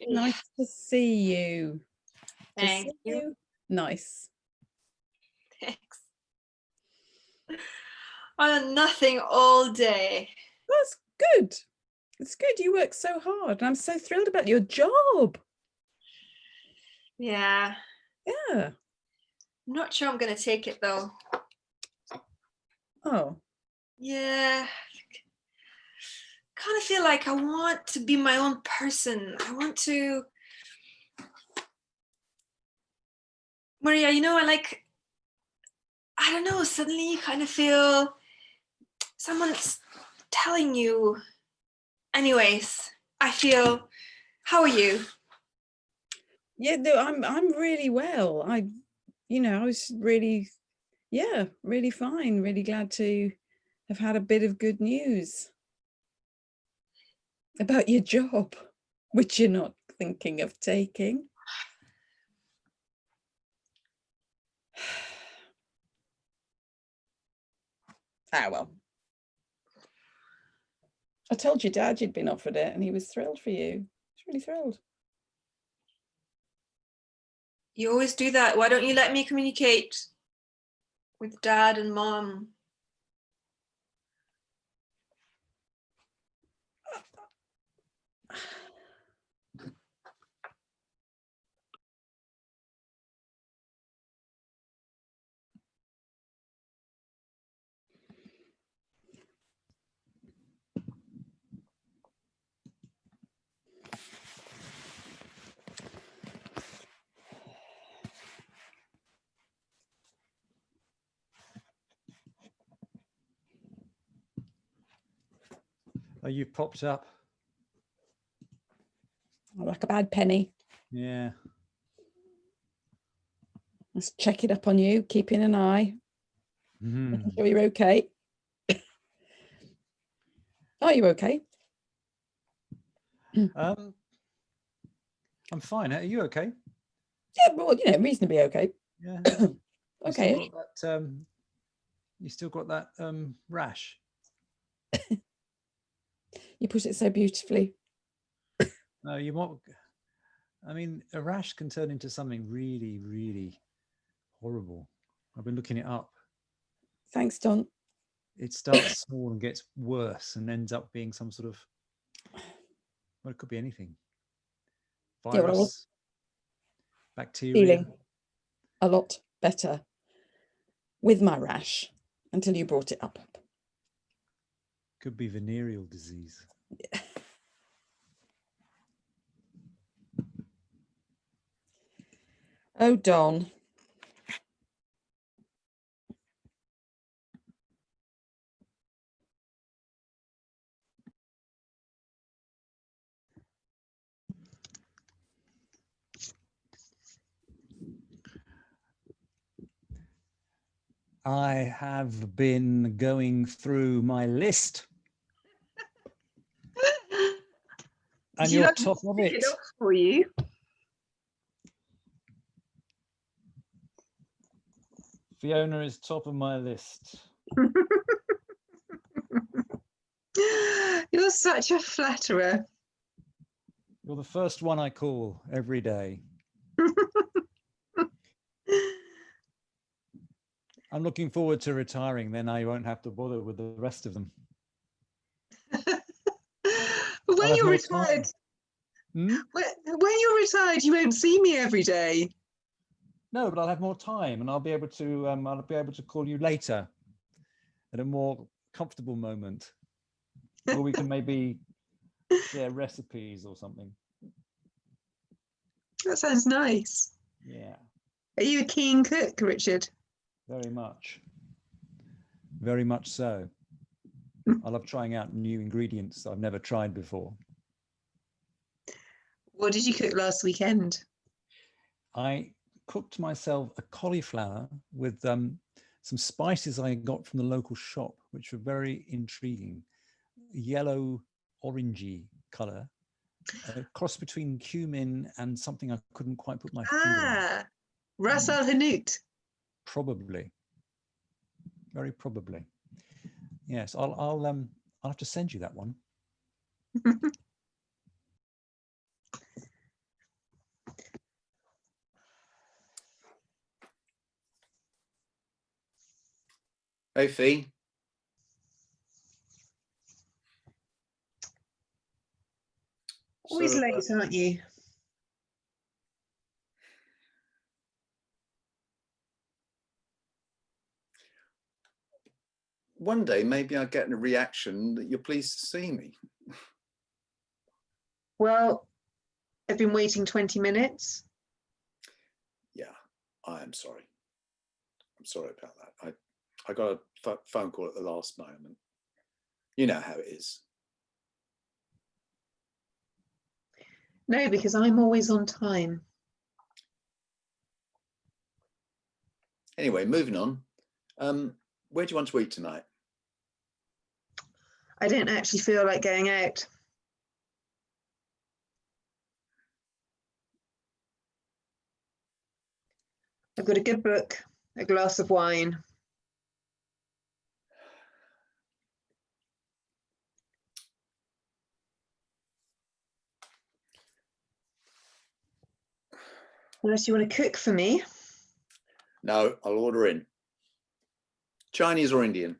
Nice to see you. Thank you. Nice. Thanks. I done nothing all day. That's good. It's good. You work so hard, and I'm so thrilled about your job. Yeah. Yeah. I'm not sure I'm going to take it though. Oh. Yeah. Kind of feel like I want to be my own person. I want to. Maria, you know, I don't know, suddenly you kind of feel someone's telling you. Anyways, I feel, how are you? Yeah, no, I'm really well. I was really, yeah, really fine. Really glad to have had a bit of good news about your job, which you're not thinking of taking. Ah, well. I told your dad you'd been offered it, and he was thrilled for you. He's really thrilled. You always do that. Why don't you let me communicate with Dad and Mom? Oh, you've popped up. Like a bad penny. Yeah. Let's check it up on you, keeping an eye. Making sure you're okay. Are you okay? I'm fine. Are you okay? Yeah, well, reasonably okay. Yeah. Okay. You still got that rash. You put it so beautifully. No, you might. I mean, a rash can turn into something really, really horrible. I've been looking it up. Thanks, Don. It starts small and gets worse and ends up being some sort of, well, it could be anything. Virus, bacteria. Feeling a lot better with my rash until you brought it up. Could be venereal disease. Yeah. Oh, Don. I have been going through my list. And you're top of it. For you. Fiona is top of my list. You're such a flatterer. You're the first one I call every day. I'm looking forward to retiring, then I won't have to bother with the rest of them. When you're retired, when you're retired, you won't see me every day. No, but I'll have more time, and I'll be able to call you later, at a more comfortable moment, where we can maybe share recipes or something. That sounds nice. Yeah. Are you a keen cook, Richard? Very much. Very much so. I love trying out new ingredients I've never tried before. What did you cook last weekend? I cooked myself a cauliflower with some spices I got from the local shop, which were very intriguing. Yellow, orangey color, a cross between cumin and something I couldn't quite put my finger on. Ras Al Hanout. Probably. Very probably. Yes, I'll have to send you that one. Hey, Fee. Always late, aren't you? One day, maybe I'll get a reaction that you're pleased to see me. Well, I've been waiting 20 minutes. Yeah, I am sorry. I'm sorry about that. I got a phone call at the last moment. You know how it is. No, because I'm always on time. Anyway, moving on. Where do you want to eat tonight? I don't actually feel like going out. I've got a good book, a glass of wine. Unless you want to cook for me. No, I'll order in. Chinese or Indian?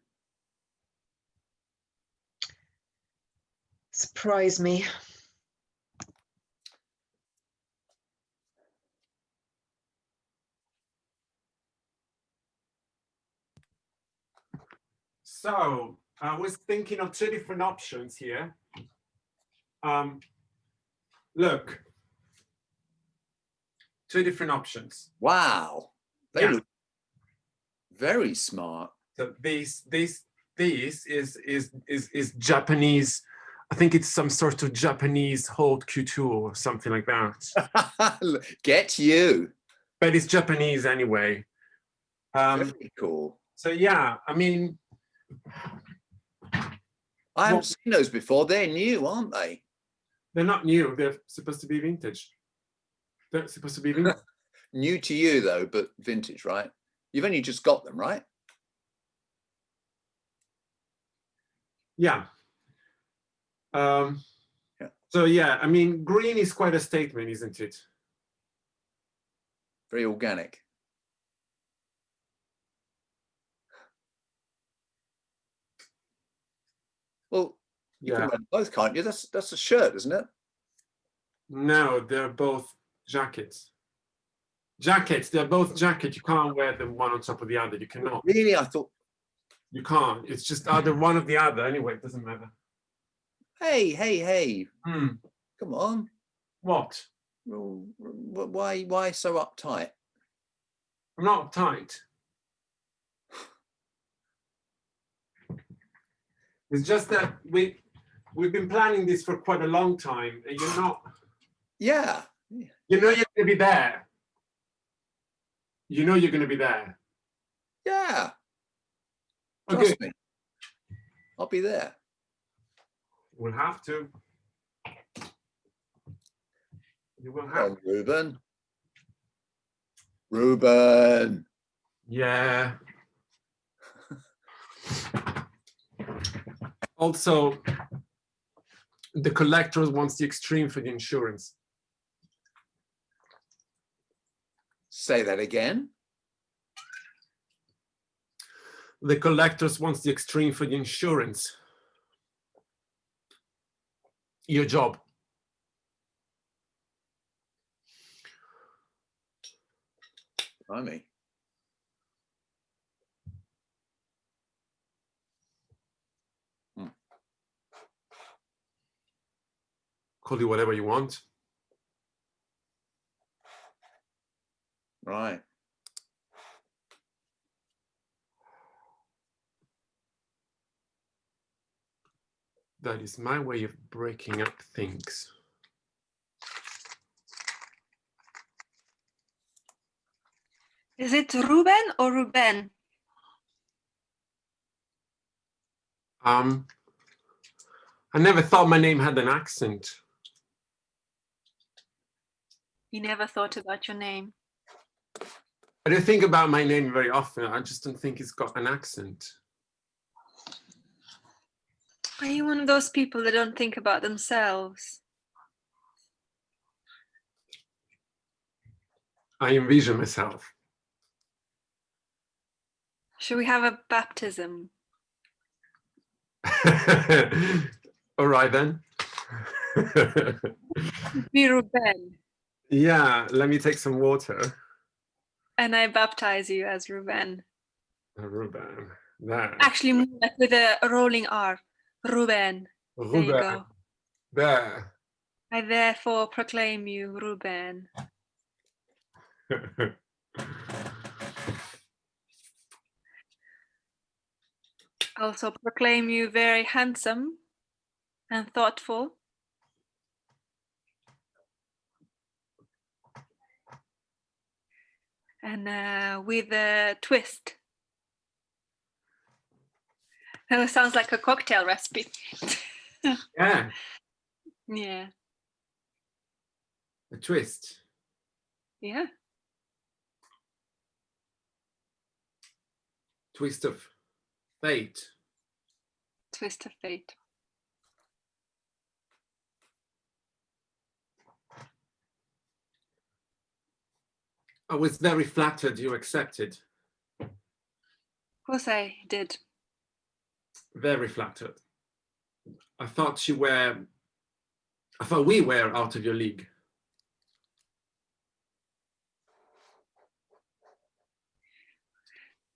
Surprise me. So I was thinking of two different options here. Look, two different options. Wow, they look very smart. So this is Japanese. I think it's some sort of Japanese haute couture or something like that. Get you. But it's Japanese anyway. Very cool. So yeah, I mean, I haven't seen those before. They're new, aren't they? They're not new. They're supposed to be vintage. They're supposed to be vintage. New to you though, but vintage, right? You've only just got them, right? Yeah. So yeah, I mean, green is quite a statement, isn't it? Very organic. Well, you can wear both, can't you? That's a shirt, isn't it? No, they're both jackets. Jackets, they're both jackets. You can't wear them one on top of the other. You cannot. Really? I thought. You can't. It's just either one or the other. Anyway, it doesn't matter. Hey. Come on. What? Well, why so uptight? I'm not uptight. It's just that we've been planning this for quite a long time, and you're not. Yeah. You know you're going to be there. You know you're going to be there. Yeah. Okay. Trust me. I'll be there. We'll have to. You will have. Oh, Ruben. Yeah. Also, the collector wants the extreme for the insurance. Say that again. The collectors wants the extreme for the insurance. Your job. Blimey. Call you whatever you want. Right. That is my way of breaking up things. Is it Ruben or Ruben? I never thought my name had an accent. You never thought about your name. I don't think about my name very often. I just don't think it's got an accent. Are you one of those people that don't think about themselves? I envision myself. Should we have a baptism? All right then. Be Ruben. Yeah, let me take some water. And I baptize you as Ruben. Ruben. There. Actually, more like with a rolling R. Ruben. There you Ruben. go. There. I therefore proclaim you Ruben. Also proclaim you very handsome and thoughtful. And with a twist. That sounds like a cocktail recipe. Yeah, Yeah. a twist. Yeah. Twist of fate. Twist of fate. I was very flattered you accepted. Of course I did. Very flattered. I thought we were out of your league.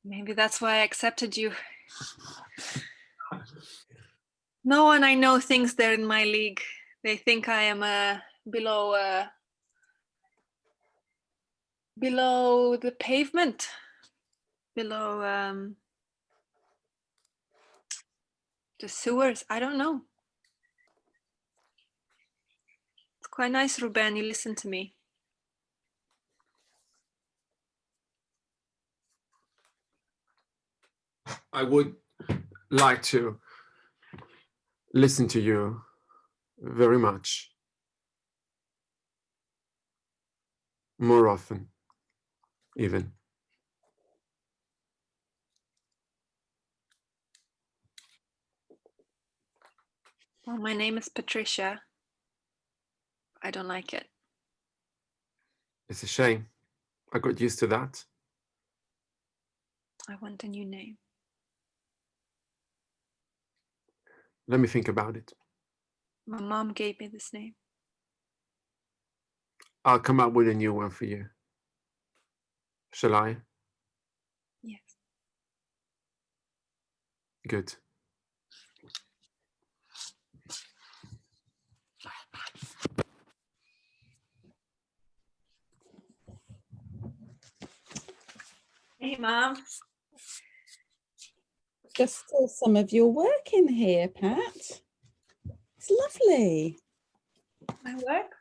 Maybe that's why I accepted you. No one I know thinks they're in my league. They think I am below the pavement, below the sewers. I don't know. It's quite nice, Ruben. You listen to me. I would like to listen to you very much. More often, even. Well, my name is Patricia. I don't like it. It's a shame. I got used to that. I want a new name. Let me think about it. My mom gave me this name. I'll come up with a new one for you. Shall I? Yes. Good. Hey, Mom. Just saw some of your work in here, Pat. It's lovely. My work?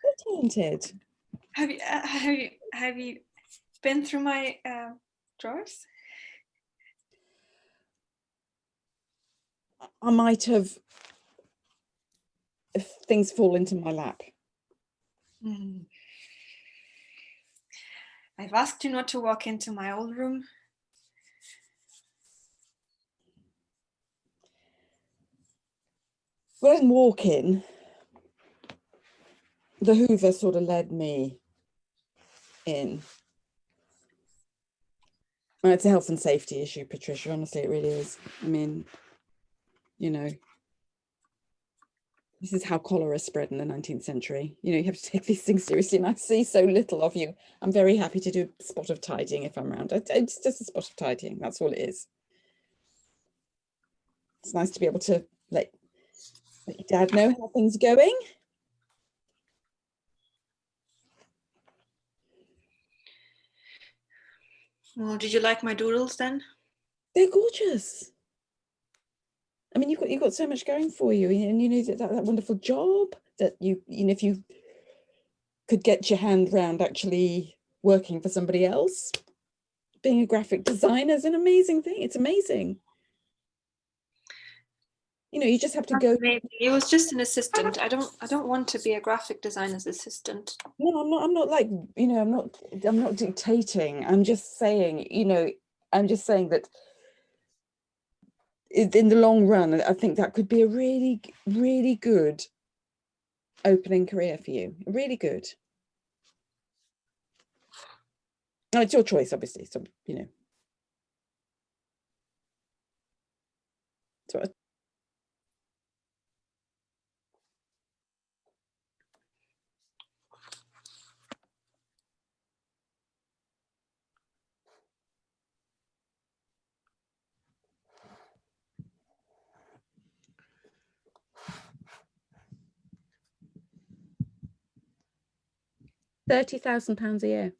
So talented. Have you been through my drawers? I might have, if things fall into my lap. I've asked you not to walk into my old room. When I didn't walk in, the Hoover sort of led me in. And it's a health and safety issue, Patricia. Honestly, it really is. I mean, you know, this is how cholera spread in the 19th century. You know, you have to take these things seriously, and I see so little of you. I'm very happy to do a spot of tidying if I'm around. It's just a spot of tidying. That's all it is. It's nice to be able to let your dad know how things are going. Well, did you like my doodles then? They're gorgeous. I mean, you've got so much going for you, and you know that wonderful job that you know, if you could get your hand around actually working for somebody else, being a graphic designer is an amazing thing. It's amazing. You know, you just have to go. Maybe it was just an assistant. I don't want to be a graphic designer's assistant. No, I'm not like, you know, I'm not dictating. I'm just saying, you know, I'm just saying that in the long run, I think that could be a really, really good opening career for you. Really good. No, it's your choice, obviously. So, you know. So £30,000 a year.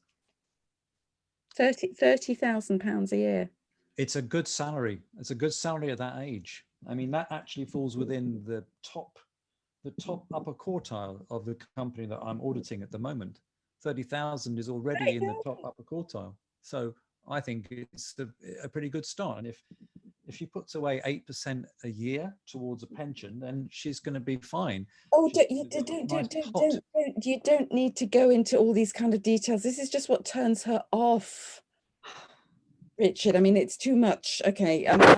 £30,000 a year. It's a good salary. It's a good salary at that age. I mean, that actually falls within the top upper quartile of the company that I'm auditing at the moment. 30,000 is already in the top upper quartile. So I think it's a pretty good start. And if she puts away 8% a year towards a pension, then she's going to be fine. Oh, you don't need to go into all these kind of details. This is just what turns her off, Richard. I mean, it's too much. Okay, I mean,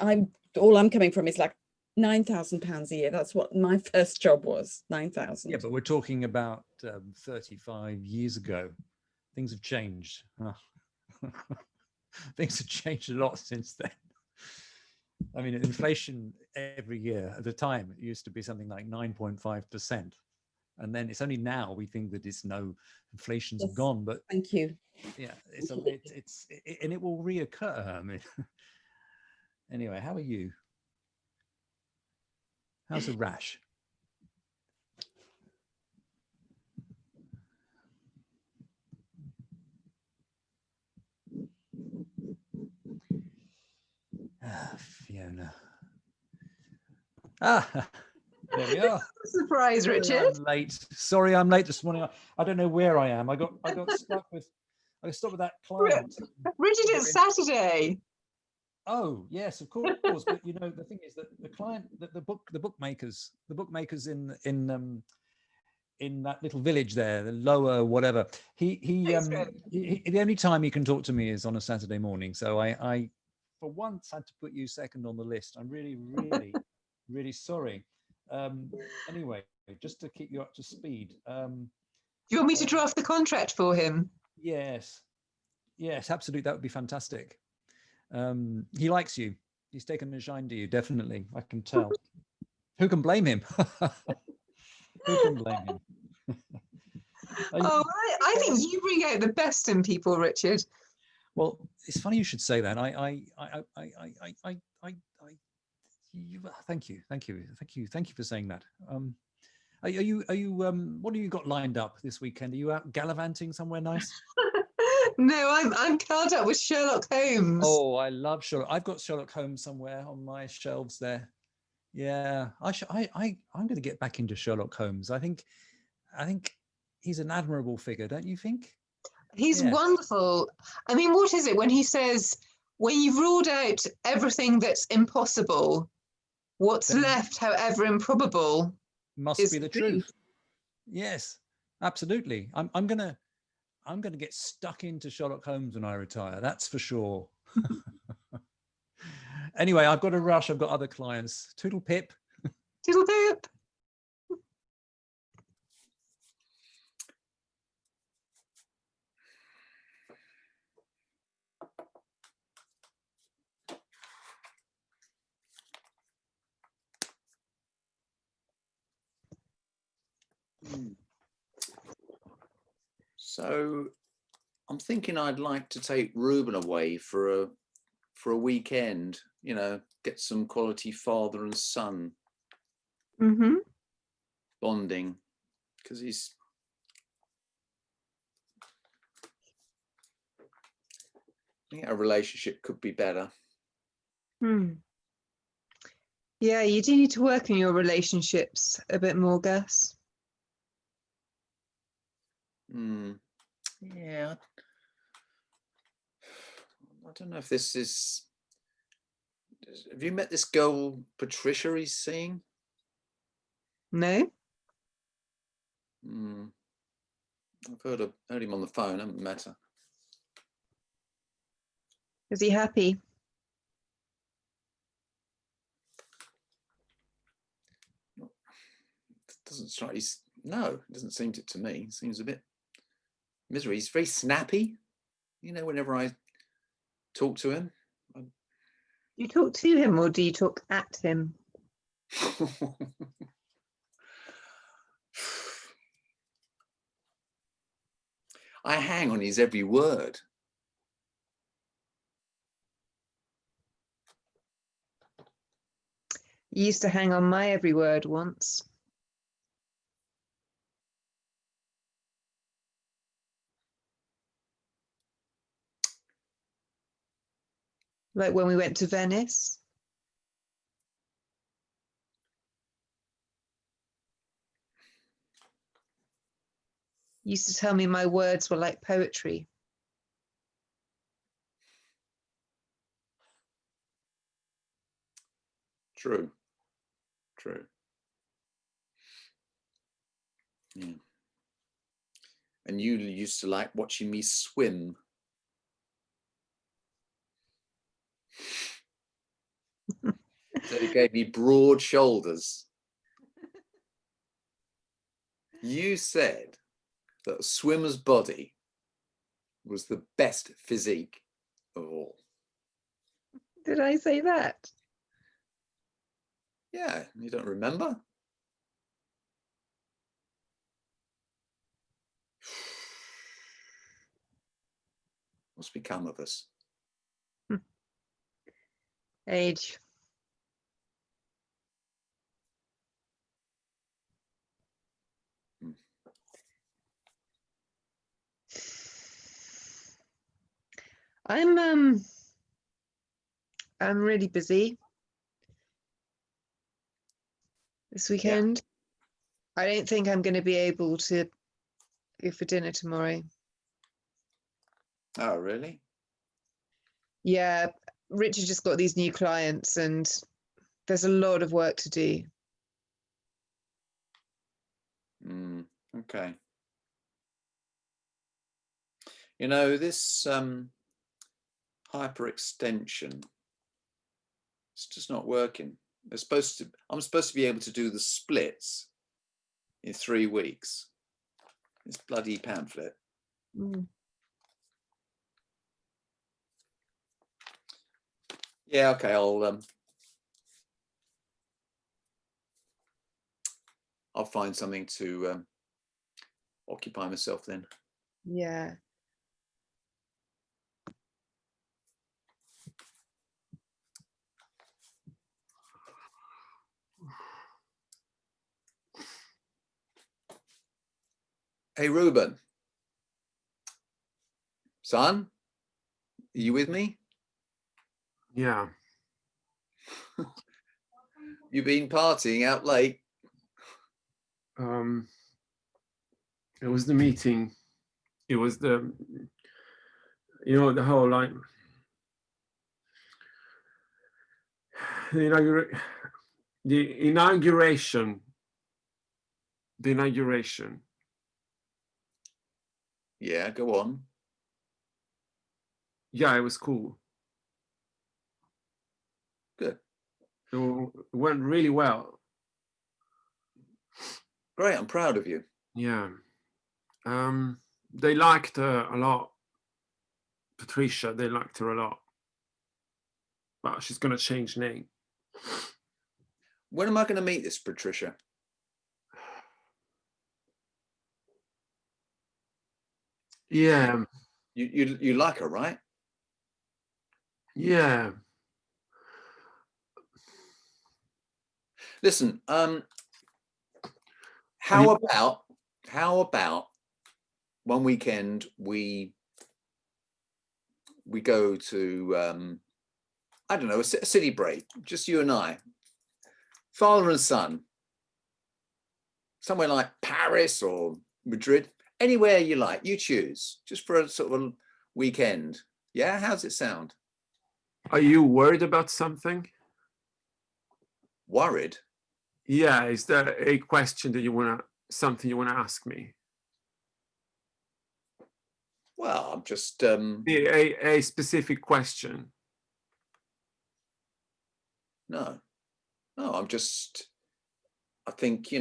I'm all I'm coming from is like £9,000 a year. That's what my first job was, 9,000. Yeah, but we're talking about 35 years ago. Things have changed. Things have changed a lot since then. I mean, inflation every year at the time, it used to be something like 9.5%. And then it's only now we think that it's no, inflation's gone. But thank you. Yeah, and it will reoccur. I mean, anyway, how are you? How's the rash? Fiona. There we are. Surprise, Richard. I'm late. Sorry, I'm late this morning. I don't know where I am. I got stuck with that client. Richard, it's Saturday. Oh yes, of course. But you know, the thing is that the client, the bookmakers in that little village there, the lower whatever. The only time he can talk to me is on a Saturday morning. So I for once had to put you second on the list. I'm really, really, really sorry. Anyway, just to keep you up to speed. Do you want me to draft the contract for him? Yes, absolutely. That would be fantastic. He likes you. He's taken a shine to you, definitely. I can tell. Who can blame him? Who can blame him? Oh, I think you bring out the best in people, Richard. Well, it's funny you should say that. Thank you for saying that. Are you what have you got lined up this weekend? Are you out gallivanting somewhere nice? No, I'm curled up with Sherlock Holmes. Oh, I love Sherlock. I've got Sherlock Holmes somewhere on my shelves there. Yeah, I'm going to get back into Sherlock Holmes. I think he's an admirable figure, don't you think? He's wonderful. I mean, what is it when he says, when you've ruled out everything that's impossible, what's then left, however improbable, must be the truth. Yes, absolutely. I'm gonna get stuck into Sherlock Holmes when I retire. That's for sure. Anyway, I've got to rush. I've got other clients. Toodle pip. Toodle pip. So I'm thinking I'd like to take Ruben away for a weekend, you know, get some quality father and son bonding, because I think our relationship could be better. Yeah, you do need to work on your relationships a bit more, Gus. Yeah, I don't know if this is. Have you met this girl Patricia he's seeing? No. I've heard him on the phone. I haven't met her. Is he happy? Doesn't strike. No, it doesn't seem to me. It seems a bit misery. He's very snappy. You know, whenever I talk to him, Do you talk to him or do you talk at him? I hang on his every word. You used to hang on my every word once. Like when we went to Venice. You used to tell me my words were like poetry. True. True. Yeah. And you used to like watching me swim. So it gave me broad shoulders. You said that a swimmer's body was the best physique of all. Did I say that? Yeah, you don't remember? What's become of us? Age. I'm really busy this weekend. I don't think I'm going to be able to go for dinner tomorrow. Oh, really? Yeah, Richard just got these new clients and there's a lot of work to do. Okay. You know, this hyperextension, it's just not working. I'm supposed to be able to do the splits in 3 weeks. This bloody pamphlet. Yeah, okay, I'll find something to occupy myself then. Yeah. Hey, Ruben. Son, are you with me? Yeah. You've been partying out late? It was the meeting. It was the, the whole like the inauguration. The inauguration. Yeah, go on. Yeah, it was cool. Good. It went really well. Great, I'm proud of you. Yeah. They liked her a lot. Patricia, they liked her a lot. But she's going to change name. When am I going to meet this Patricia? Yeah. You like her, right? Yeah. Listen, how about one weekend we go to I don't know, a city break, just you and I, father and son, somewhere like Paris or Madrid, anywhere you like, you choose, just for a sort of a weekend. Yeah, how's it sound? Are you worried about something? Worried? Yeah, is there a question that something you want to ask me? Well, I'm just A specific question. no, I'm just, I think, we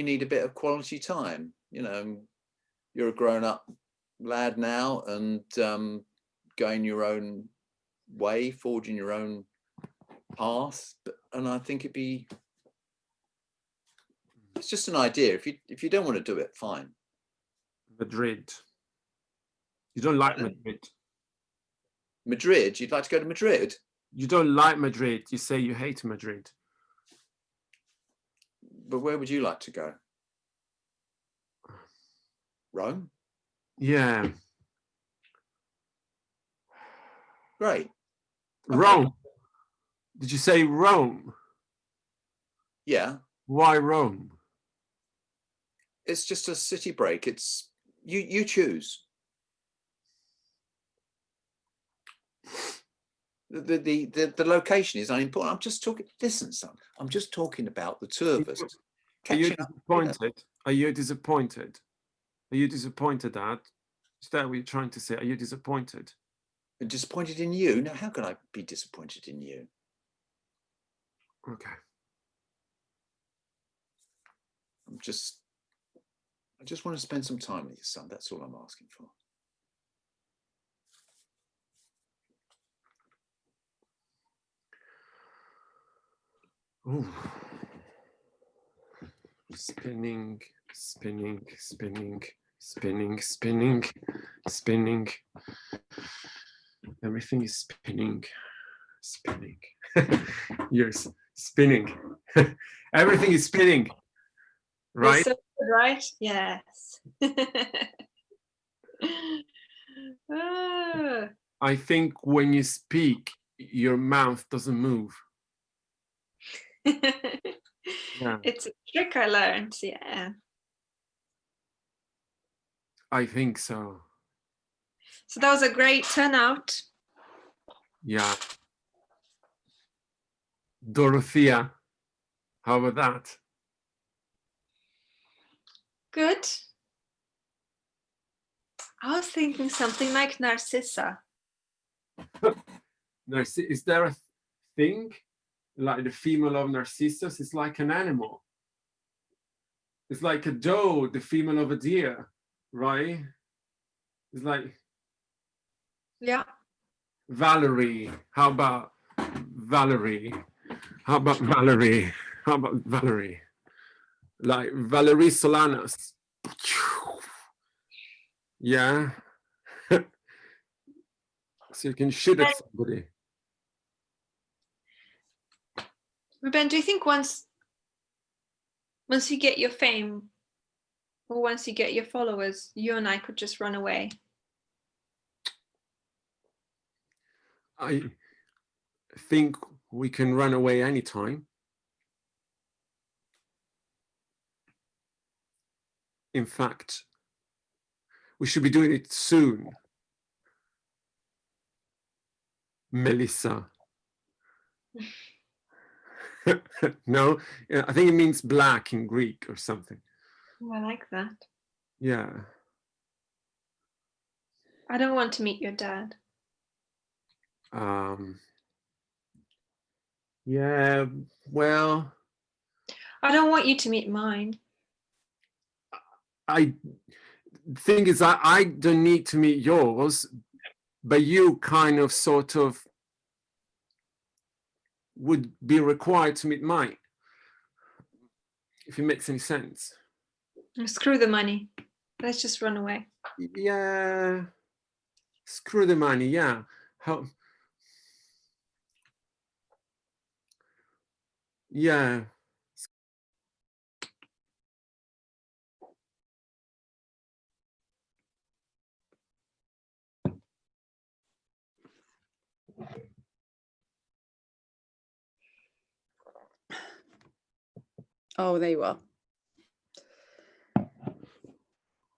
need a bit of quality time. You're a grown-up lad now, and going your own way, forging your own path. And I think it's just an idea. If you don't want to do it, fine. Madrid. You don't like Madrid. Madrid? You'd like to go to Madrid? You don't like Madrid. You say you hate Madrid. But where would you like to go? Rome? Yeah. Great. Okay. Rome. Did you say Rome? Yeah. Why Rome? It's just a city break. It's you choose. The location is unimportant. I'm just talking. Listen, son. I'm just talking about the two of us. Are you catching up. disappointed? Are you disappointed? Are you disappointed, Dad? Is that what you're trying to say? Are you disappointed? Disappointed in you? Now, how can I be disappointed in you? Okay. I just want to spend some time with your son. That's all I'm asking for. Ooh. Spinning, spinning, spinning, spinning, spinning, spinning. Everything is spinning, spinning. Yes, spinning. Everything is spinning, right? So good, right? Yes. Ah. I think when you speak, your mouth doesn't move. Yeah. It's a trick I learned, yeah. I think so. So that was a great turnout. Yeah. Dorothea, how about that? Good. I was thinking something like Narcissa. Is there a thing like the female of Narcissus? It's like an animal. It's like a doe, the female of a deer, right? It's like Yeah. Valerie. How about Valerie? How about Valerie? How about Valerie? Like Valerie Solanas. Yeah. So you can shoot at somebody. Ben, do you think once you get your fame or once you get your followers, you and I could just run away? I think we can run away anytime. In fact, we should be doing it soon. Melissa. No, I think it means black in Greek or something. Oh, I like that. Yeah. I don't want to meet your dad. Yeah, well, I don't want you to meet mine. I thing is I don't need to meet yours, but you kind of sort of would be required to meet mine, if it makes any sense. Screw the money. Let's just run away. Yeah, screw the money. Yeah. How? Yeah. Oh, there you are.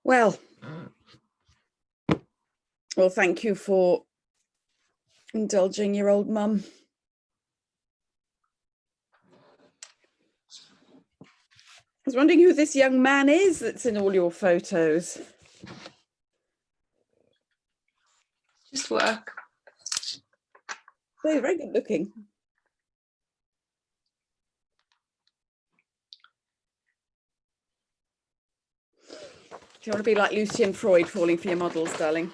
Well, thank you for indulging your old mum. I was wondering who this young man is that's in all your photos. Just work. So he's very good looking. Do you want to be like Lucian Freud falling for your models, darling?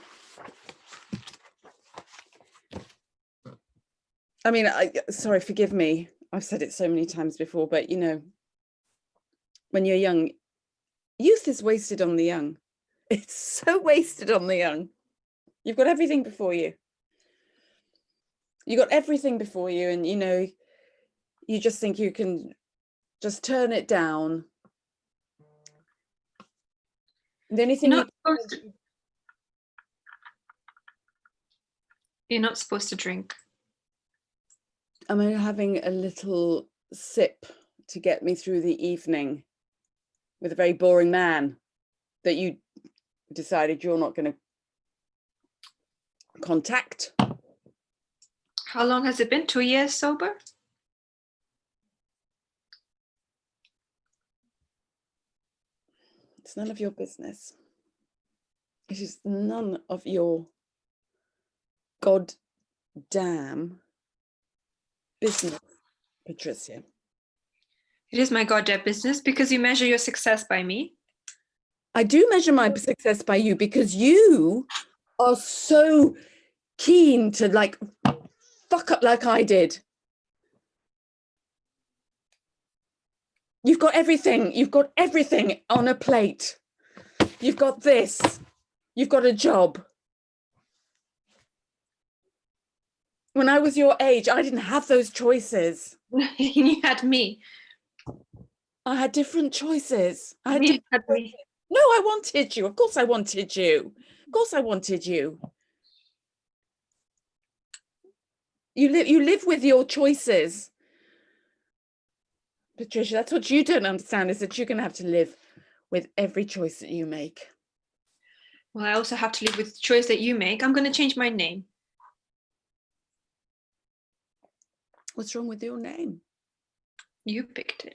I mean, sorry, forgive me. I've said it so many times before, but you know, when you're young, youth is wasted on the young. It's so wasted on the young. You've got everything before you. You got everything before you, and you know, you just think you can just turn it down. The only thing You're not supposed to drink. I'm having a little sip to get me through the evening with a very boring man that you decided you're not going to contact. How long has it been? 2 years sober? It's none of your business. It is none of your goddamn business, Patricia. It is my goddamn business because you measure your success by me. I do measure my success by you because you are so keen to like fuck up like I did. You've got everything. You've got everything on a plate. You've got this. You've got a job. When I was your age, I didn't have those choices. You had me. I had different choices. I had You different had me. choices. No, I wanted you. Of course I wanted you. Of course I wanted you. You live with your choices. Patricia, that's what you don't understand, is that you're going to have to live with every choice that you make. Well, I also have to live with the choice that you make. I'm going to change my name. What's wrong with your name? You picked it.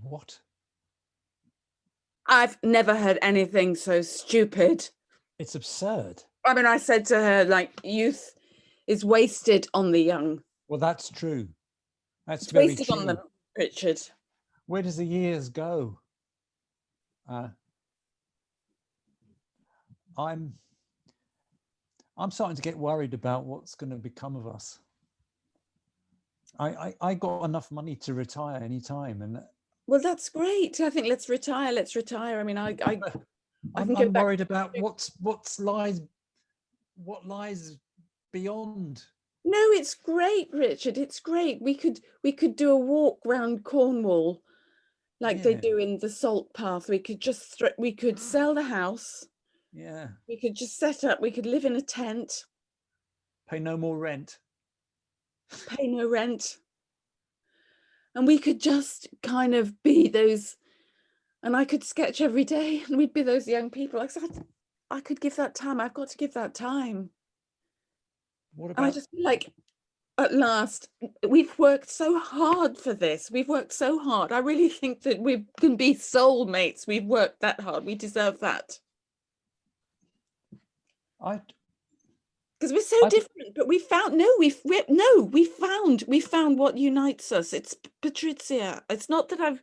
What? I've never heard anything so stupid. It's absurd. I mean, I said to her, like, youth is wasted on the young. Well, that's true. That's It's very wasted true. on them, Richard. Where does the years go? I'm starting to get worried about what's going to become of us. I got enough money to retire anytime, and Well, that's great. I think let's retire. Let's retire. I mean, I can go I'm back. worried about what lies beyond. No, it's great, Richard. It's great. We could do a walk round Cornwall, like they Yeah. do in the Salt Path. We could just we could sell the house. Yeah. We could just set up. We could live in a tent. Pay no more rent. Pay no rent. And we could just kind of be those, and I could sketch every day, and we'd be those young people. Like, I could give that time. I've got to give that time. What And I about? just feel like, at last, we've worked so hard for this. We've worked so hard. I really think that we can be soulmates. We've worked that hard. We deserve that. Because we're so different, but we found we found what unites us. It's Patricia. It's not that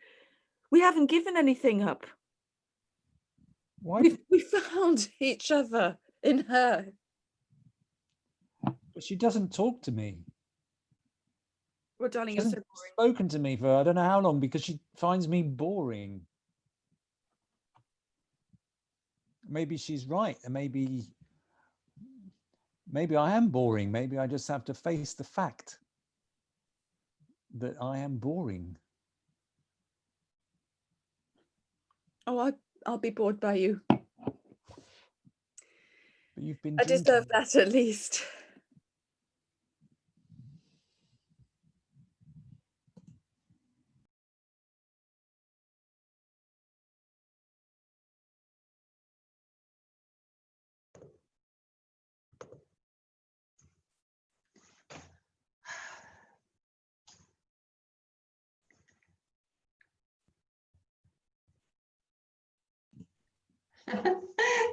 we haven't given anything up. Why? We found each other in her. But she doesn't talk to me. Well, darling, She you're so hasn't boring. spoken to me for I don't know how long because she finds me boring. Maybe she's right, and maybe I am boring. Maybe I just have to face the fact that I am boring. Oh, I'll be bored by you. But you've been I drinking. deserve that at least.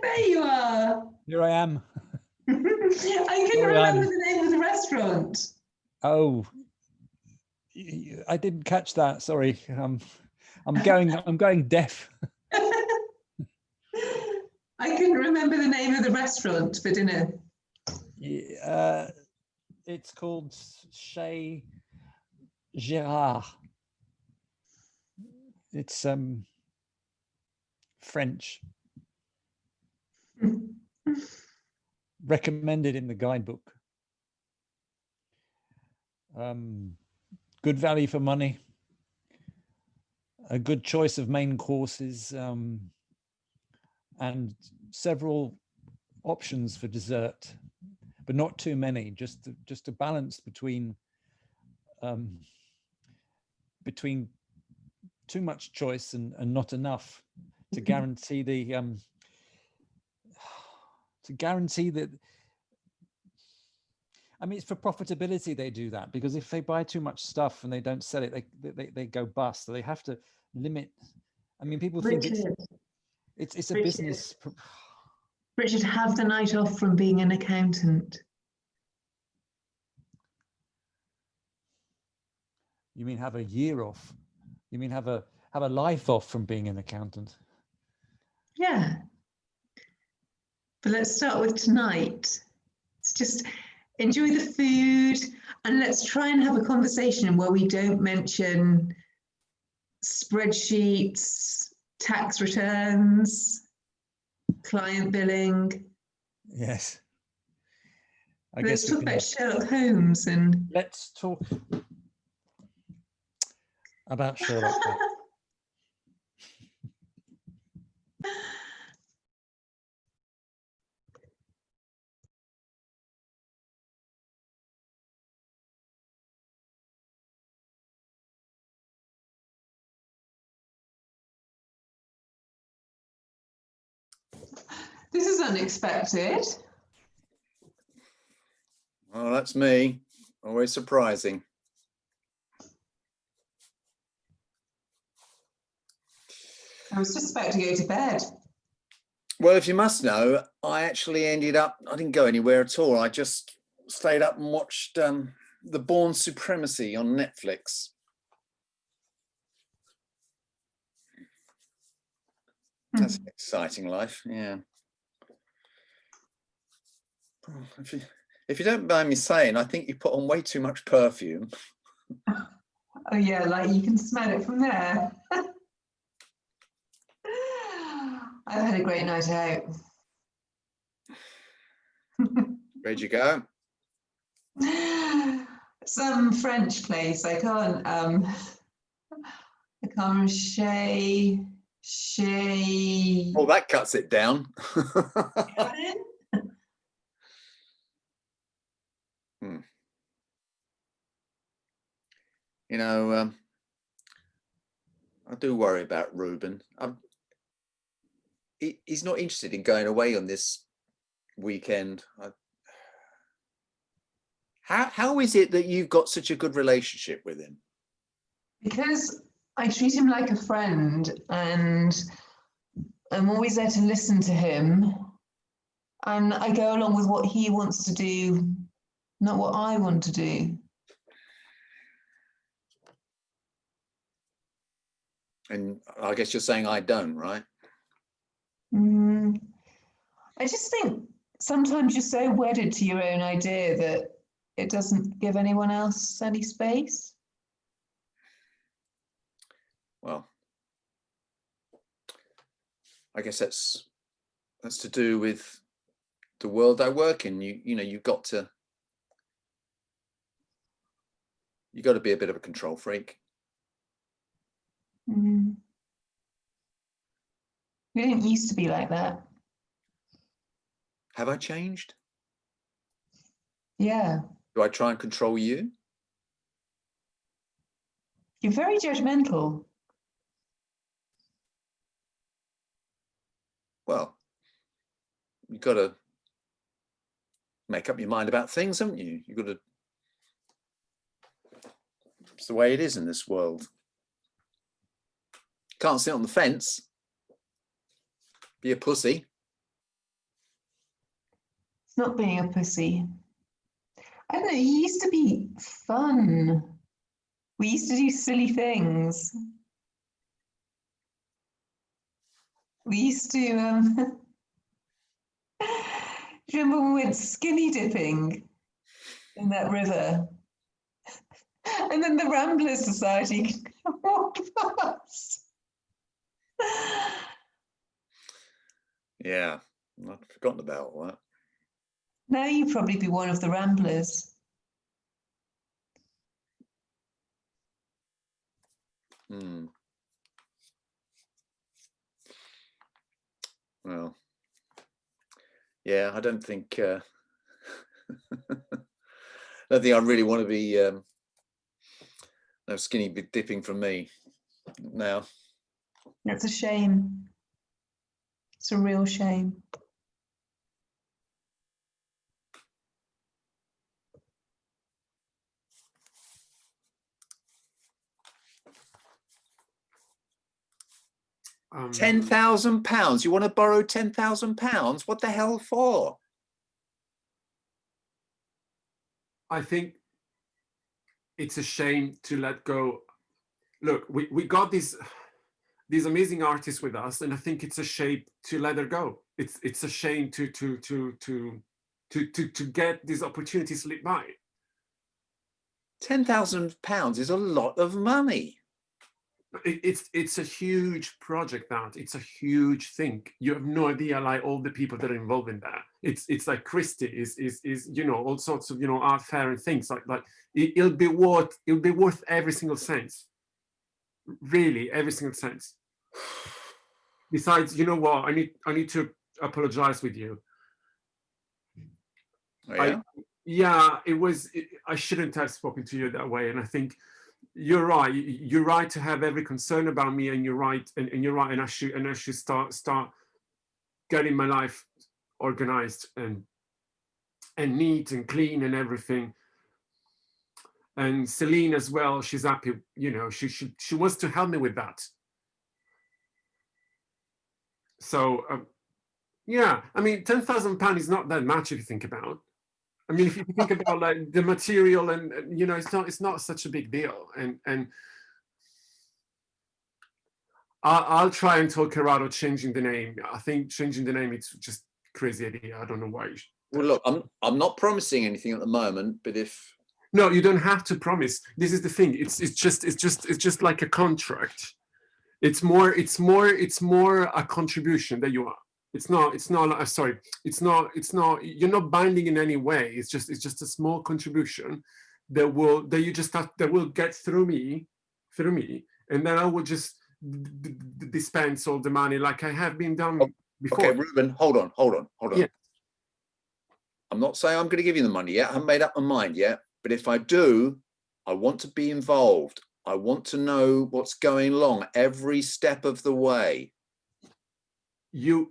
There you are. Here I am. I couldn't remember the name of the restaurant. Oh, I didn't catch that. Sorry. I'm going deaf. I couldn't remember the name of the restaurant for dinner. Yeah, it's called Chez Gérard. It's French. Recommended in the guidebook. Good value for money. A good choice of main courses, and several options for dessert, but not too many. Just a balance between too much choice and not enough to guarantee the that. I mean, it's for profitability they do that, because if they buy too much stuff and they don't sell it, they go bust. So they have to limit. I mean, people think it's a business. Richard, have the night off from being an accountant. You mean have a year off? You mean have a life off from being an accountant? Yeah. But let's start with tonight. Let's just enjoy the food, and let's try and have a conversation where we don't mention spreadsheets, tax returns, client billing. Yes. Let's talk about Sherlock Holmes and let's talk about Sherlock Holmes. this is unexpected. Well, that's me. Always surprising. I was just about to go to bed. Well, if you must know, I didn't go anywhere at all. I just stayed up and watched The Bourne Supremacy on Netflix. That's an exciting life, yeah. If you don't mind me saying, I think you put on way too much perfume. Oh yeah, like you can smell it from there. I've had a great night out. Where'd you go? Some French place. I can't remember. Shay. Oh, that cuts it down. You know, I do worry about Ruben. He's not interested in going away on this weekend. How is it that you've got such a good relationship with him? Because I treat him like a friend, and I'm always there to listen to him, and I go along with what he wants to do, not what I want to do. And I guess you're saying I don't, right? I just think sometimes you're so wedded to your own idea that it doesn't give anyone else any space. Well, I guess that's to do with the world I work in. You've got to be a bit of a control freak. You didn't used to be like that. Have I changed? Yeah. Do I try and control you? You're very judgmental. Well, you've got to make up your mind about things, haven't you? You've got to. It's the way it is in this world. Can't sit on the fence. Be a pussy. It's not being a pussy. I don't know, he used to be fun. We used to do silly things. We used to, do you remember when we went skinny dipping in that river? And then the Ramblers Society walked past. Yeah, I'd forgotten about all that. Now you'd probably be one of the Ramblers. Hmm. Well, yeah, I don't think I don't think I really want to be no skinny dipping from me now. That's a shame. It's a real shame. £10,000? You want to borrow £10,000? What the hell for? I think it's a shame to let go. Look, we got these amazing artists with us, and I think it's a shame to let her go. It's a shame to get these opportunities slip by. £10,000 is a lot of money. It's a huge project. That it's a huge thing. You have no idea, like all the people that are involved in that. It's like Christie is you know, all sorts of, you know, art fair and things like it'll be worth every single cent. Really, every single cent. Besides, you know what? I need to apologize with you. Oh, yeah, I shouldn't have spoken to you that way, and I think you're right. You're right to have every concern about me, and you're right, and you're right, and I should start getting my life organized and neat and clean and everything. And Celine as well, she's happy, you know, she wants to help me with that. So yeah, I mean, £10,000 is not that much if you think about. I mean, if you think about like the material and you know, it's not such a big deal. And I'll try and talk her out of changing the name. I think changing the name, it's just crazy idea. I don't know why. well, look, I'm not promising anything at the moment, but if No, you don't have to promise. This is the thing. It's just like a contract. It's more a contribution that you are. It's not sorry. It's not you're not binding in any way. It's just a small contribution that will get through me, and then I will just dispense all the money like I have been done before. okay, Ruben, hold on. Yeah. I'm not saying I'm going to give you the money yet. I haven't made up my mind yet. But if I do, I want to be involved. I want to know what's going along every step of the way. You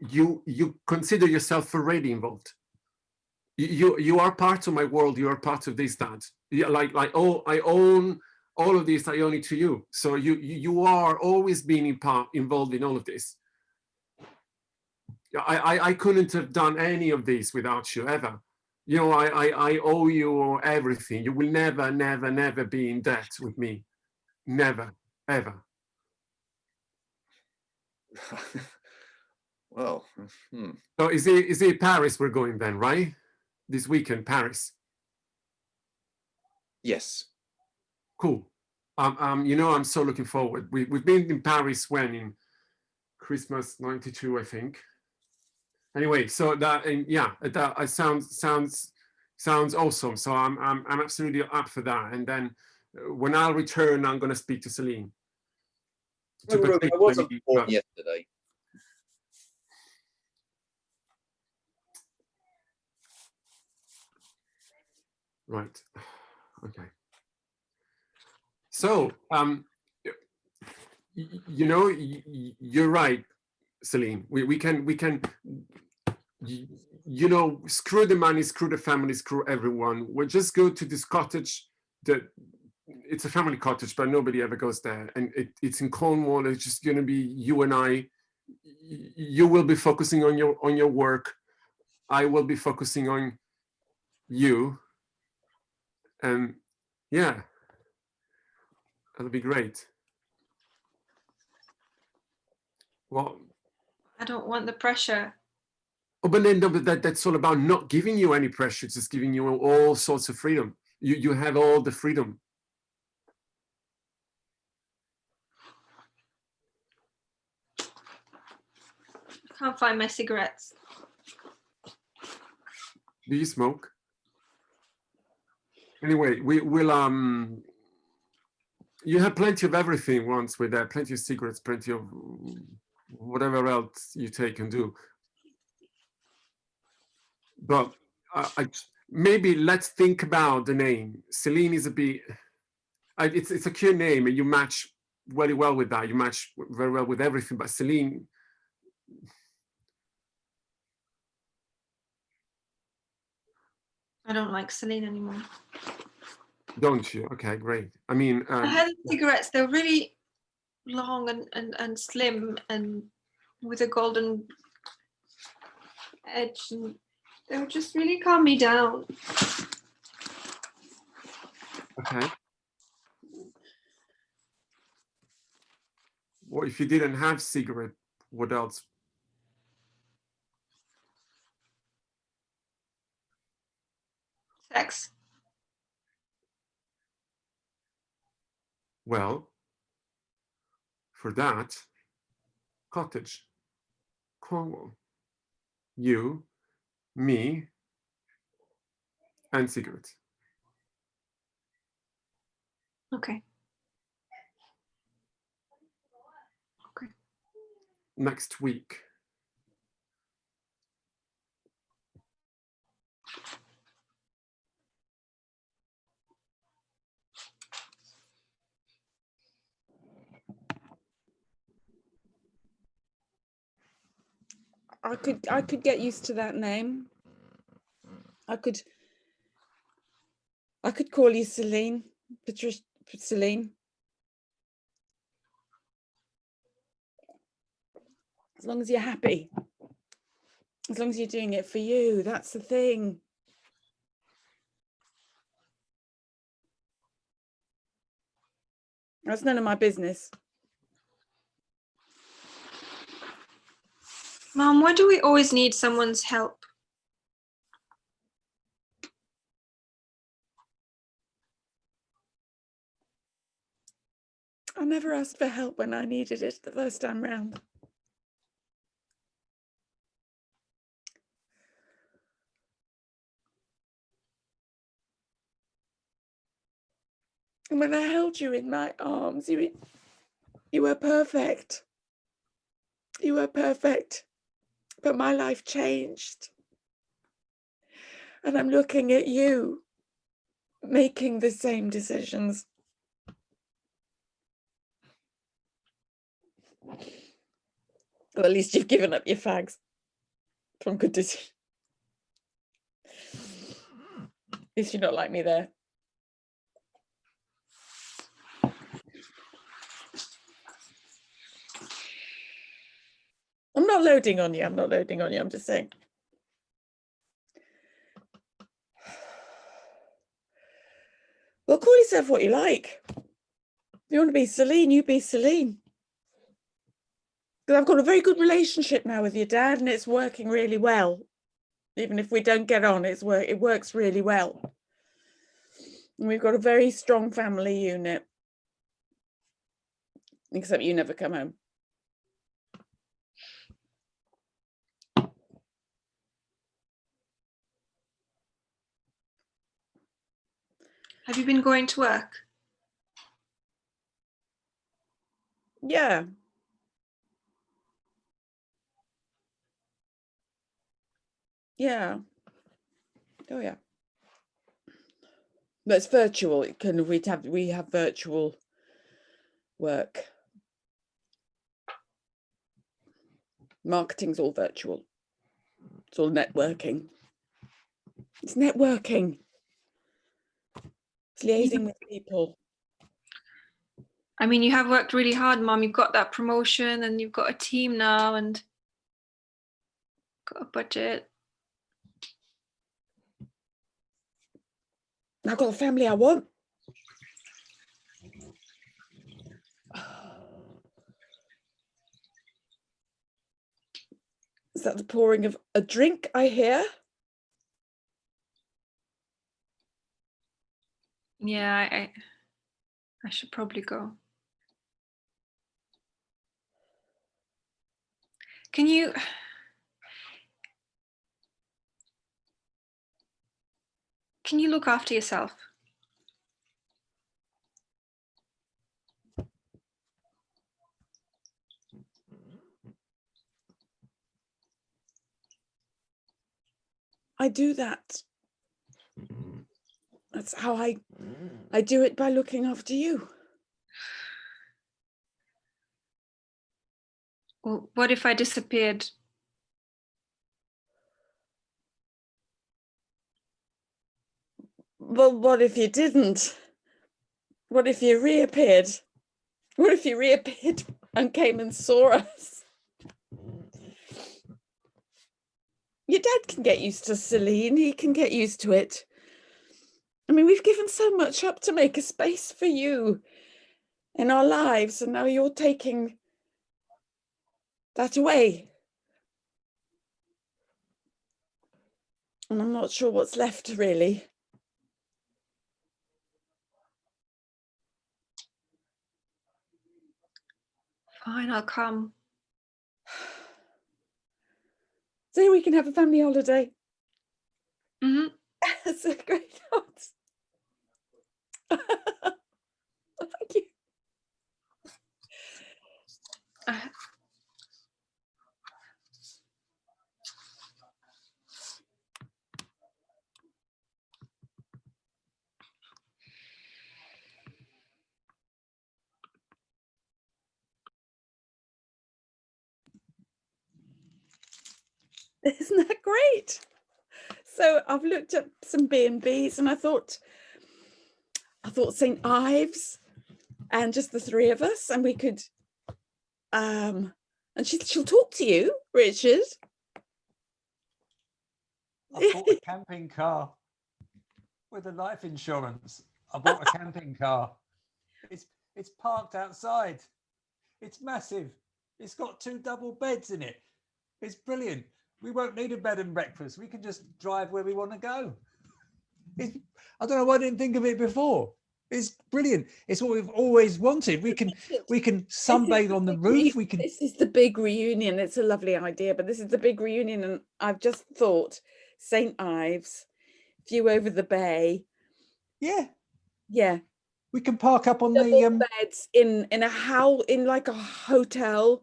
consider yourself already involved. You are part of my world. You are part of this, Dad. Like oh, I own all of this. I own it to you. So you are always being involved in all of this. I couldn't have done any of this without you ever. You know, I owe you everything. You will never be in debt with me. Never, ever. Well, So is it Paris we're going then, right? This weekend, Paris. yes. Cool. You know, I'm so looking forward. We've been in Paris when in Christmas '92, I think. Anyway, so that, and yeah, that sounds awesome. So I'm absolutely up for that. And then when I'll return, I'm going to speak to Celine. I wasn't born yesterday. Right. Okay. So, you know, you're right, Celine. We can, you know, screw the money, screw the family, screw everyone. We'll just go to this cottage that it's a family cottage, but nobody ever goes there. And it's in Cornwall. It's just going to be you and I. You will be focusing on your work. I will be focusing on you. And yeah, that'll be great. Well, I don't want the pressure. oh, but then that's all about not giving you any pressure. It's just giving you all sorts of freedom. You have all the freedom. I can't find my cigarettes. Do you smoke? Anyway, we'll you have plenty of everything once with that, plenty of cigarettes, plenty of whatever else you take and do. But maybe let's think about the name. Celine is a bit, it's a cute name and you match very well with that. You match very well with everything, but Celine, I don't like Celine anymore. don't you? Okay, great. I mean, I had cigarettes, they're really long and slim and with a golden edge, and they would just really calm me down. okay. What if you didn't have cigarette? What else? Sex. Well, for that, cottage, Cornwall, you, me, and cigarettes. Okay. Okay. Next week. I could get used to that name. I could call you Celine, Patricia, Celine. As long as you're happy. As long as you're doing it for you, that's the thing. That's none of my business. Mom, why do we always need someone's help? I never asked for help when I needed it the first time round. And when I held you in my arms, you were perfect. You were perfect. But my life changed. And I'm looking at you making the same decisions. Well, at least you've given up your fags from good decision. At least you're not like me there. I'm not loading on you. I'm not loading on you. I'm just saying. Well, call yourself what you like. If you want to be Celine, you be Celine. Because I've got a very good relationship now with your dad, and it's working really well. Even if we don't get on, it works really well. And we've got a very strong family unit. Except you never come home. Have you been going to work? Yeah. Yeah. Oh yeah. But it's virtual. We have virtual work. Marketing's all virtual. It's all networking. It's networking. It's liaising with people. I mean, you have worked really hard, Mom. You've got that promotion and you've got a team now and got a budget. I've got the family I want. Is that the pouring of a drink I hear? Yeah, I should probably go. Can you look after yourself? I do that. That's how I do it, by looking after you. Well, what if I disappeared? Well, what if you didn't? What if you reappeared? What if you reappeared and came and saw us? Your dad can get used to Celine. He can get used to it. I mean, we've given so much up to make a space for you in our lives, and now you're taking that away. And I'm not sure what's left, really. Fine, I'll come. So we can have a family holiday. Mm-hmm. That's a great thought. Thank you. Isn't that great? So I've looked at some B&Bs and I thought St. Ives and just the three of us, and we could and she'll talk to you, Richard. I bought a camping car with a life insurance. I bought a camping car. It's parked outside. It's massive. It's got 2 double beds in it. It's brilliant. We won't need a bed and breakfast. We can just drive where we want to go. I don't know why I didn't think of it before. It's brilliant. It's what we've always wanted. We can sunbathe on the roof. This is the big reunion. It's a lovely idea, but this is the big reunion, and I've just thought St. Ives, view over the bay. Yeah. We can park up on double beds in like a hotel,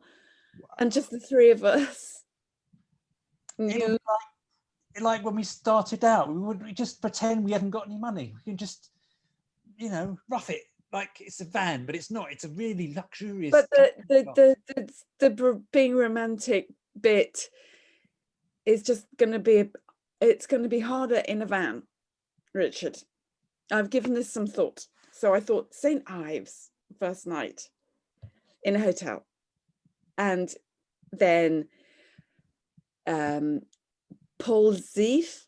and just the three of us. Like when we started out, we just pretend we hadn't got any money. We can just, rough it like it's a van, but it's not. It's a really luxurious. But the being romantic bit is just going to be it's going to be harder in a van, Richard. I've given this some thought, so I thought St. Ives first night in a hotel, and then Polzeath,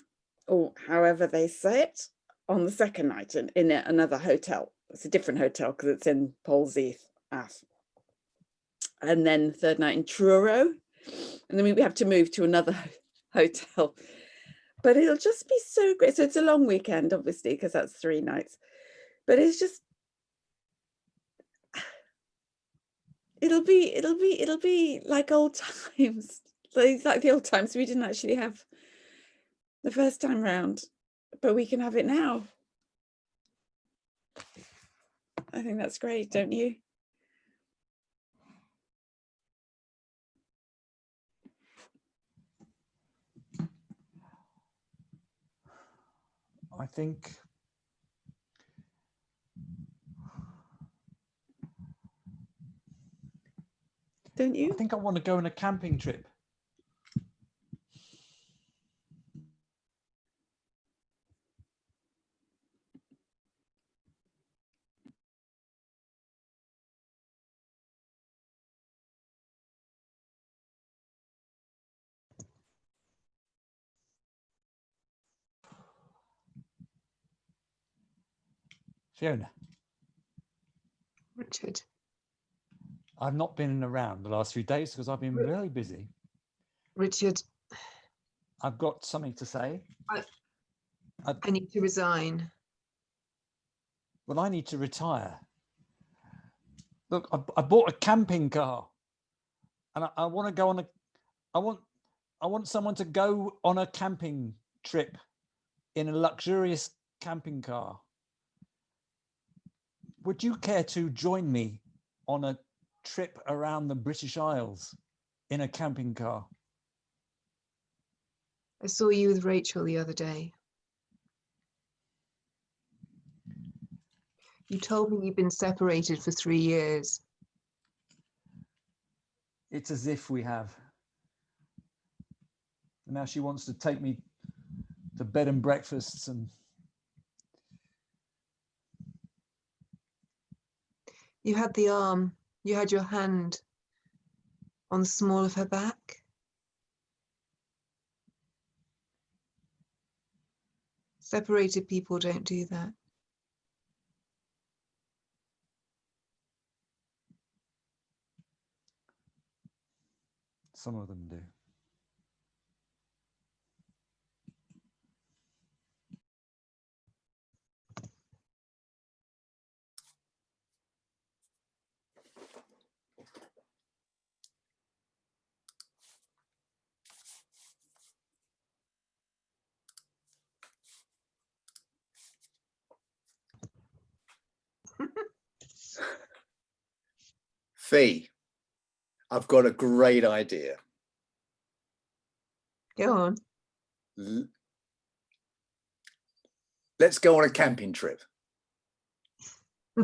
or however they say it, on the second night in another hotel. It's a different hotel because it's in Polzeath. And then third night in Truro. And then we have to move to another hotel. But it'll just be so great. So it's a long weekend, obviously, because that's 3 nights. But it's just, it'll be like old times. Like the old times we didn't actually have the first time round, but we can have it now. I think that's great, don't you? I think don't you? I think I want to go on a camping trip. Fiona, Richard. I've not been around the last few days because I've been very busy. Richard, I've got something to say. I need to resign. Well, I need to retire. Look, I bought a camping car, and I want to go on a. I want someone to go on a camping trip in a luxurious camping car. Would you care to join me on a trip around the British Isles in a camping car? I saw you with Rachel the other day. You told me you've been separated for 3 years. It's as if we have. Now she wants to take me to bed and breakfasts and You had the arm, you had your hand on the small of her back. Separated people don't do that. some of them do. Fee, I've got a great idea. Go on. Let's go on a camping trip.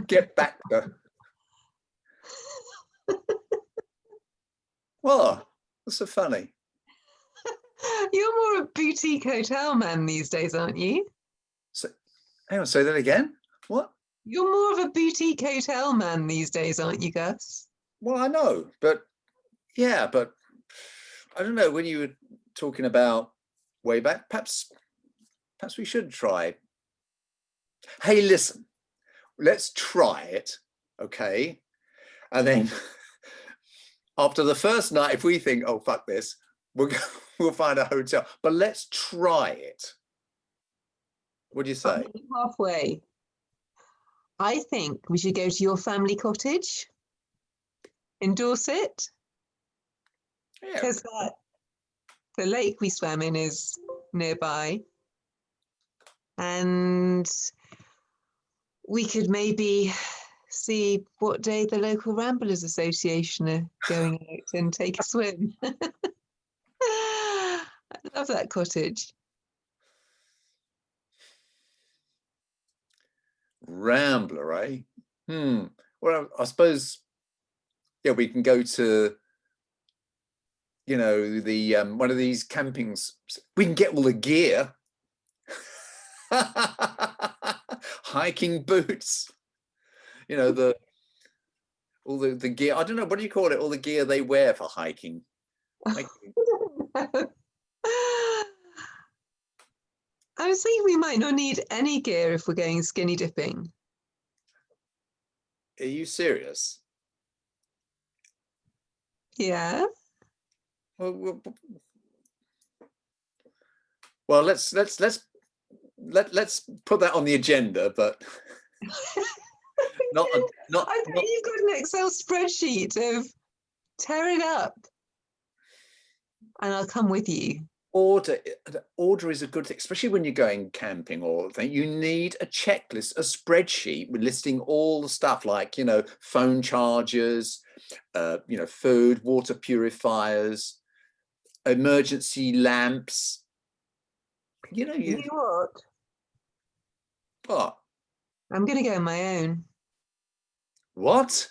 Get back to. What? What's so funny? You're more a boutique hotel man these days, aren't you? So, hang on, say that again. What? You're more of a boutique hotel man these days, aren't you, Gus? Well, I know, but yeah, but I don't know. When you were talking about way back, perhaps we should try. Hey, listen, let's try it, okay? And then after the first night, if we think, oh fuck this, we'll find a hotel. But let's try it. What do you say? Halfway. I think we should go to your family cottage in Dorset. Yeah. Because the lake we swam in is nearby. And we could maybe see what day the local Ramblers Association are going out and take a swim. I love that cottage. Rambler, eh? Well, I suppose, yeah, we can go to, you know, the one of these campings. We can get all the gear. Hiking boots, you know, all the gear. I don't know, what do you call it? All the gear they wear for hiking. I was thinking we might not need any gear if we're going skinny dipping. Are you serious? Yeah. Well, let's put that on the agenda, but not. I bet you've got an Excel spreadsheet of tear it up, and I'll come with you. Order is a good thing, especially when you're going camping or thing. You need a checklist, a spreadsheet with listing all the stuff, like, you know, phone chargers, you know, food, water purifiers, emergency lamps. You know, You know what? I'm going to go on my own. What?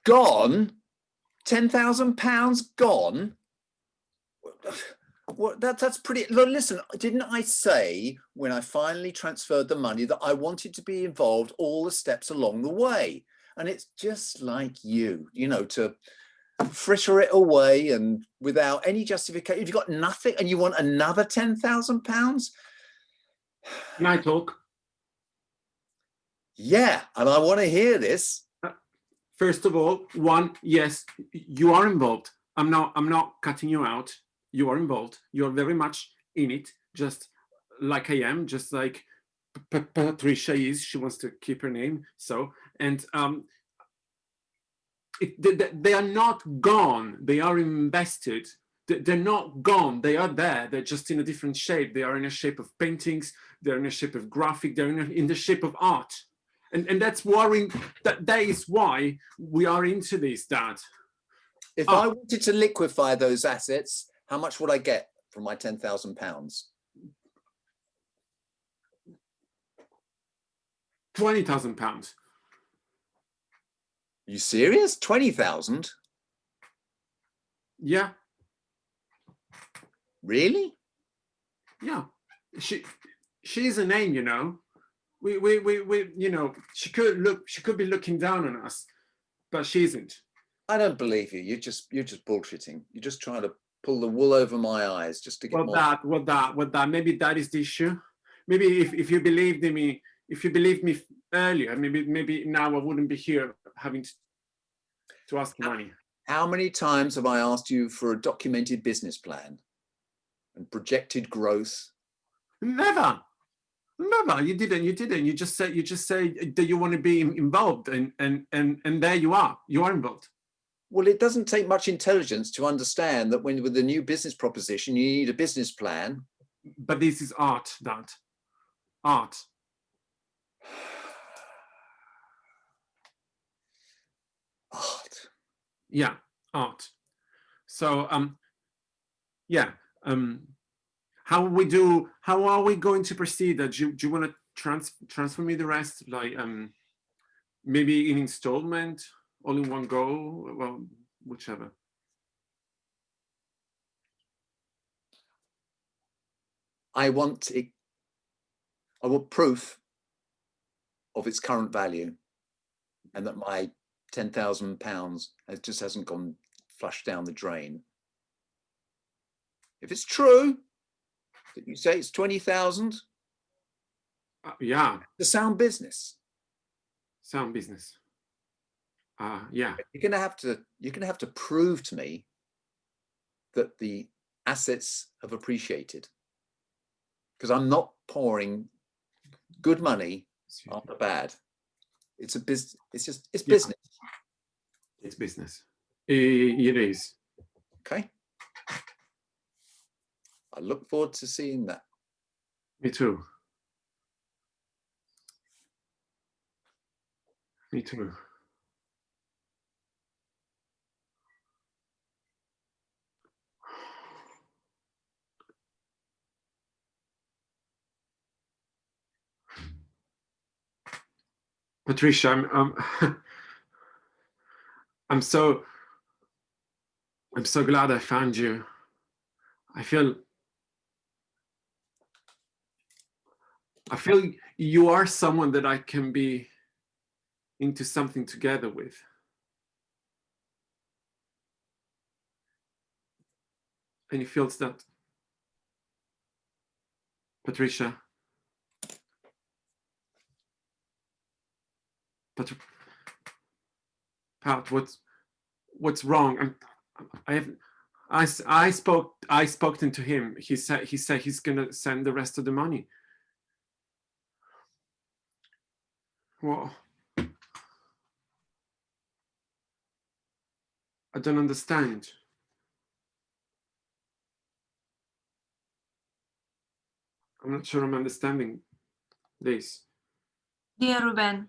Gone? £10,000 gone? Well, that's pretty. Look, listen, didn't I say when I finally transferred the money that I wanted to be involved all the steps along the way? And it's just like you know, to fritter it away and without any justification. You've got nothing and you want another £10,000? Can I talk? Yeah, and I want to hear this. First of all, yes, you are involved. I'm not cutting you out. You are involved. You're very much in it, just like I am, just like Patricia is. She wants to keep her name. So, and they are not gone. They are invested. They're not gone. They are there. They're just in a different shape. They are in a shape of paintings. They're in a shape of graphic. They're in the shape of art. And that's worrying. That is why we are into this, Dad. If I wanted to liquefy those assets, how much would I get from my £10,000? £20,000. You serious? 20,000? Yeah. Really? Yeah. She's a name, you know. We you know, she could be looking down on us, but she isn't. I don't believe you. You're just bullshitting. You're just trying to pull the wool over my eyes just to get more. That maybe that is the issue. Maybe if you believed in me, if you believed me earlier, maybe now I wouldn't be here having to ask money. How many times have I asked you for a documented business plan and projected growth? Never. You didn't. You just say that you want to be involved, and there you are. You are involved. Well, it doesn't take much intelligence to understand that when with a new business proposition, you need a business plan. But this is art, Dad. Art. Art. Yeah, art. So yeah. How are we going to proceed? Do you want to transfer me the rest, like maybe in installment, all in one go? Well, whichever. I want proof of its current value, and that my £10,000 just hasn't gone flushed down the drain. If it's true that you say it's 20,000, yeah, the sound business. Sound business. Yeah. You're gonna have to prove to me that the assets have appreciated, because I'm not pouring good money after bad. It's a business. It's business. It's business. It is. Okay. I look forward to seeing that. Me too. Me too. Patricia, I'm so glad I found you. I feel you are someone that I can be into something together with. Any feels that, Patricia? Pat, what's wrong? I spoke to him. He said he's gonna send the rest of the money. Well, I don't understand. I'm not sure I'm understanding this. Dear Ruben,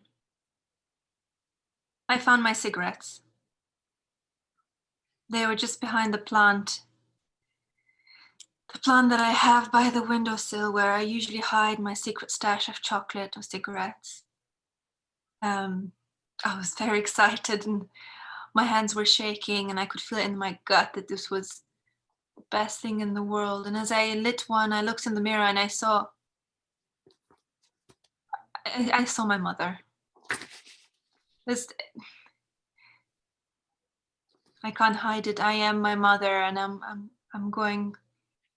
I found my cigarettes. They were just behind the plant. The plant that I have by the windowsill where I usually hide my secret stash of chocolate or cigarettes. I was very excited and my hands were shaking and I could feel it in my gut that this was best thing in the world. And as I lit one, I looked in the mirror and I saw my mother. I can't hide it. I am my mother, and I'm going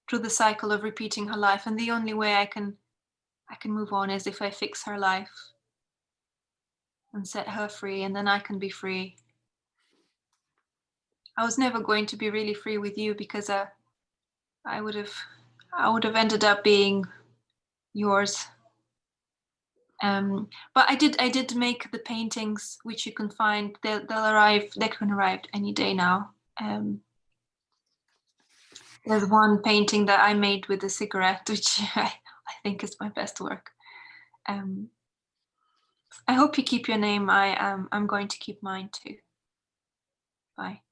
through the cycle of repeating her life. And the only way I can move on is if I fix her life and set her free, and then I can be free. I was never going to be really free with you, because I would have ended up being yours. But I did make the paintings, which you can find. They can arrive any day now. There's one painting that I made with a cigarette, which I think is my best work. I hope you keep your name. I'm going to keep mine too. Bye.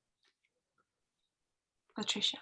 Patricia.